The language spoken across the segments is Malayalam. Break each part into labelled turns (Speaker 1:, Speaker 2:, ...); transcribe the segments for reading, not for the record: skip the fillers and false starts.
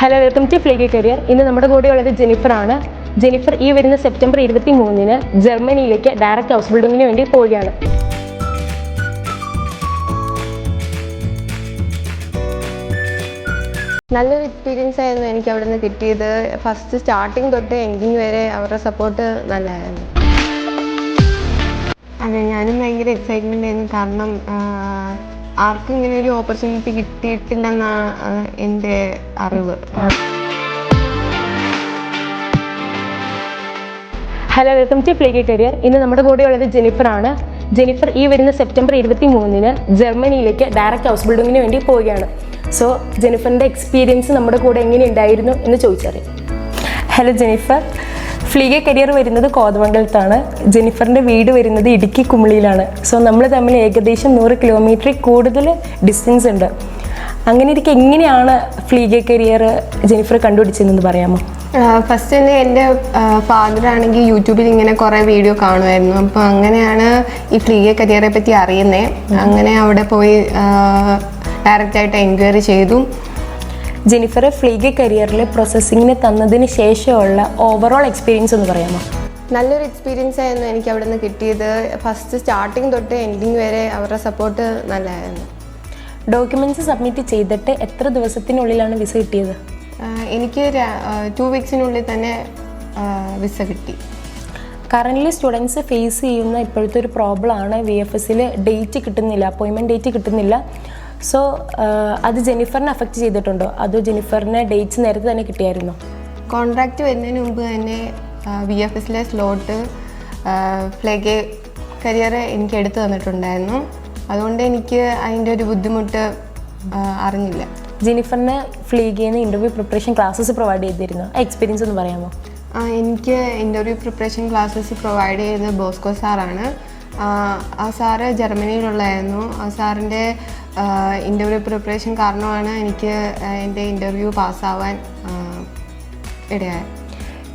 Speaker 1: Hello, welcome to Fleegi career. ഇന്ന് നമ്മുടെ കൂടെയുള്ളത് ജെനിഫർ ആണ്. ജെനിഫർ ഈ വരുന്ന സെപ്റ്റംബർ 23-ന് ജർമ്മനിയിലേക്ക് ഡയറക്റ്റ് ഹൗസ് ബിൽഡിങ്ങിന് വേണ്ടി പോവുകയാണ്.
Speaker 2: നല്ലൊരു എക്സ്പീരിയൻസ് ആയിരുന്നു എനിക്ക് അവിടെ നിന്ന് കിട്ടിയത്. ഫസ്റ്റ് സ്റ്റാർട്ടിങ് തൊട്ട് എൻഡിങ് വരെ അവരുടെ സപ്പോർട്ട് നല്ലതായിരുന്നു. അതെ, ഞാനും ഭയങ്കര എക്സൈറ്റ്മെൻ്റ് ആയിരുന്നു. കാരണം ആർക്കും ഇങ്ങനെ ഒരു ഓപ്പർച്യൂണിറ്റി കിട്ടിയിട്ടില്ലെന്നാണ് എൻ്റെ അറിവ്.
Speaker 1: Hello, welcome to Fleegi career. ഇന്ന് നമ്മുടെ കൂടെയുള്ളത് ജെനിഫർ ആണ്. ജെനിഫർ ഈ വരുന്ന സെപ്റ്റംബർ 23-ന് ജർമ്മനിയിലേക്ക് ഡയറക്റ്റ് ഹൗസ് ബിൽഡിങ്ങിന് വേണ്ടി പോവുകയാണ്. സോ ജെനിഫറിൻ്റെ എക്സ്പീരിയൻസ് നമ്മുടെ കൂടെ എങ്ങനെ ഉണ്ടായിരുന്നു എന്ന് ചോദിച്ചറിയാം. ഹലോ ജെനിഫർ, ഫ്ലീഗി കരിയർ വരുന്നത് കോതമംഗലത്താണ്. ജെനിഫറിൻ്റെ വീട് വരുന്നത് ഇടുക്കി കുമിളിയിലാണ്. സോ നമ്മൾ തമ്മിൽ ഏകദേശം 100 കിലോമീറ്റർ കൂടുതൽ ഡിസ്റ്റൻസ് ഉണ്ട്. അങ്ങനെ ഇരിക്കും എങ്ങനെയാണ് ഫ്ലീഗി കരിയർ ജെനിഫർ കണ്ടുപിടിച്ചതെന്ന് പറയാമോ?
Speaker 2: ഫസ്റ്റ് തന്നെ എൻ്റെ ഫാദർ ആണെങ്കിൽ യൂട്യൂബിൽ ഇങ്ങനെ കുറേ വീഡിയോ കാണുമായിരുന്നു. അപ്പോൾ അങ്ങനെയാണ് ഈ ഫ്ലീഗി കരിയറെ പറ്റി അറിയുന്നത്. അങ്ങനെ അവിടെ പോയി ഡയറക്റ്റായിട്ട് എൻക്വയറി ചെയ്തു.
Speaker 1: ജെനിഫർ ഫ്ലീഗി കരിയറിൽ പ്രോസസ്സിങ്ങിന് തന്നതിന് ശേഷമുള്ള ഓവറോൾ എക്സ്പീരിയൻസ് ഒന്ന് പറയാമോ?
Speaker 2: നല്ലൊരു എക്സ്പീരിയൻസ് ആയിരുന്നു എനിക്ക് അവിടെ നിന്ന് കിട്ടിയത്. ഫസ്റ്റ് സ്റ്റാർട്ടിങ് തൊട്ട് എൻഡിങ് വരെ അവരുടെ സപ്പോർട്ട് നല്ലതായിരുന്നു.
Speaker 1: ഡോക്യുമെൻറ്റ്സ് സബ്മിറ്റ് ചെയ്തിട്ട് എത്ര ദിവസത്തിനുള്ളിലാണ് വിസ കിട്ടിയത്?
Speaker 2: എനിക്ക് 2 വീക്സിനുള്ളിൽ തന്നെ വിസ കിട്ടി.
Speaker 1: കറൻ്റ്ലി സ്റ്റുഡൻസ് ഫേസ് ചെയ്യുന്ന ഇപ്പോഴത്തെ ഒരു പ്രോബ്ലമാണ് VFSൽ ഡേറ്റ് കിട്ടുന്നില്ല, അപ്പോയിൻമെൻറ്റ് ഡേറ്റ് കിട്ടുന്നില്ല. സോ അത് ജെനിഫറിനെ അഫക്റ്റ് ചെയ്തിട്ടുണ്ടോ? അതോ ജെനിഫറിന് ഡേറ്റ്സ് നേരത്തെ തന്നെ കിട്ടിയായിരുന്നോ?
Speaker 2: കോൺട്രാക്റ്റ് വരുന്നതിന് മുമ്പ് തന്നെ VFSലെ സ്ലോട്ട് ഫ്ലീഗി കരിയർ എനിക്ക് എടുത്തു തന്നിട്ടുണ്ടായിരുന്നു. അതുകൊണ്ട് എനിക്ക് അതിൻ്റെ ഒരു ബുദ്ധിമുട്ട് അറിഞ്ഞില്ല.
Speaker 1: ജെനിഫറിന് ഫ്ലീഗിന്ന് ഇൻ്റർവ്യൂ പ്രിപ്പറേഷൻ ക്ലാസ്സസ് പ്രൊവൈഡ് ചെയ്തിരുന്നു. ആ എക്സ്പീരിയൻസ് ഒന്ന് പറയാമോ?
Speaker 2: എനിക്ക് ഇൻ്റർവ്യൂ പ്രിപ്പറേഷൻ ക്ലാസ്സസ് പ്രൊവൈഡ് ചെയ്തത് ബോസ്കോ സാറാണ്. ആ സാറ് ജർമ്മനിയിലുള്ളതായിരുന്നു. ആ സാറിൻ്റെ ഇൻ്റർവ്യൂ പ്രിപ്പറേഷൻ കാരണമാണ് എനിക്ക് എൻ്റെ ഇൻ്റർവ്യൂ പാസ്സാവാൻ ഇടയായത്.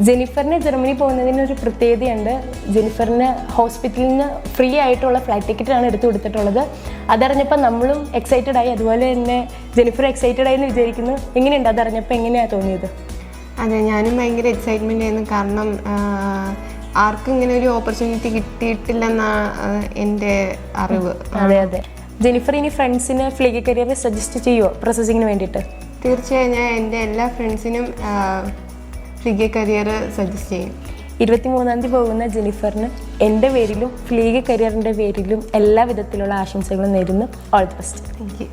Speaker 1: ജെനിഫറിന് ജർമ്മനി പോകുന്നതിനൊരു പ്രത്യേകതയുണ്ട്. ജെനിഫറിന് ഹോസ്പിറ്റലിൽ നിന്ന് ഫ്രീ ആയിട്ടുള്ള ഫ്ലൈറ്റ് ടിക്കറ്റാണ് എടുത്തു കൊടുത്തിട്ടുള്ളത്. അതറിഞ്ഞപ്പോൾ നമ്മളും എക്സൈറ്റഡ് ആയി, അതുപോലെ തന്നെ ജെനിഫർ എക്സൈറ്റഡ് ആയി എന്ന് വിചാരിക്കുന്നു. എങ്ങനെയുണ്ട് അതറിഞ്ഞപ്പോൾ എങ്ങനെയാണ് തോന്നിയത്?
Speaker 2: അതെ, ഞാനും ഭയങ്കര എക്സൈറ്റ്മെൻ്റ് ആയിരുന്നു. കാരണം ആർക്കും ഇങ്ങനെ ഒരു ഓപ്പർച്യൂണിറ്റി കിട്ടിയിട്ടില്ലെന്നാണ് എൻ്റെ അറിവ്.
Speaker 1: അതെ അതെ. ജെനിഫർ ഇനി ഫ്രണ്ട്സിന് ഫ്ലീഗി കരിയർ സജസ്റ്റ് ചെയ്യുമോ പ്രോസസ്സിങ്ങിന് വേണ്ടിയിട്ട്?
Speaker 2: തീർച്ചയായും ഞാൻ എൻ്റെ എല്ലാ ഫ്രണ്ട്സിനും ഫ്ലീഗി കരിയർ സജസ്റ്റ് ചെയ്യും.
Speaker 1: 23-ാം തീയതി പോകുന്ന ജെനിഫറിന് എൻ്റെ പേരിലും ഫ്ലീഗി കരിയറിൻ്റെ പേരിലും എല്ലാ വിധത്തിലുള്ള ആശംസകളും നേരുന്നു. All the best.
Speaker 2: Thank you.